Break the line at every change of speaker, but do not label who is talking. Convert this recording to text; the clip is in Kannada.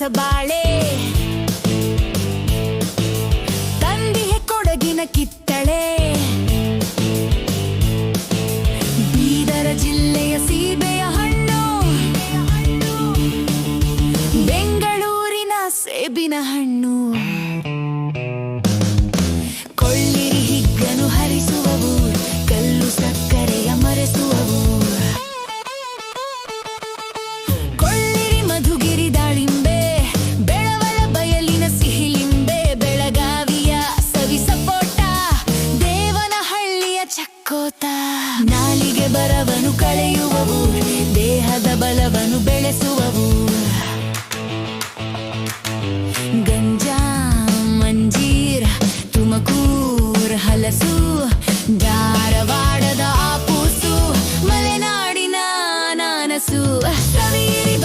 ಹೊಸಬಾಳೆ ತಂದಿಹೆ ಕೊಡಗಿನ ಕಿತ್ತಳೆ ಬೀದರ ಜಿಲ್ಲೆಯ ಸೀಬೆಯ ಹಣ್ಣು ಬೆಂಗಳೂರಿನ ಸೇಬಿನ ಹಣ್ಣು ಕೊಳ್ಳಿರಿ ಹಿಗ್ಗನು ಹರಿಸುವವು ಕಲ್ಲು ಸಕ್ಕರೆಯ ಮರೆಸುವವು ಕೊಳ್ಳಿರಿ ಮಧುಗಿರಿ ದಾಳಿಂಬೆ ಬೆಳವಲ ಬಯಲಿನ ಸಿಹಿಲಿಂಬೆ ಬೆಳಗಾವಿಯ ಸವಿ ಸಪೋಟ ದೇವನಹಳ್ಳಿಯ ಚಕ್ಕೋತ ನಾಲಿಗೆ ಬರವನು ಕಳೆಯುವವು ದೇಹದ ಬಲವನ್ನು ಬೆಳೆಸುವವು ಗಂಜಾ ಮಂಜೀರ ತುಮಕೂರು ಹಲಸು ಧಾರವಾಡದ ಆಪೂಸು ಮಲೆನಾಡಿನ ಅನಾನಸು ಸವಿಯಿರಿ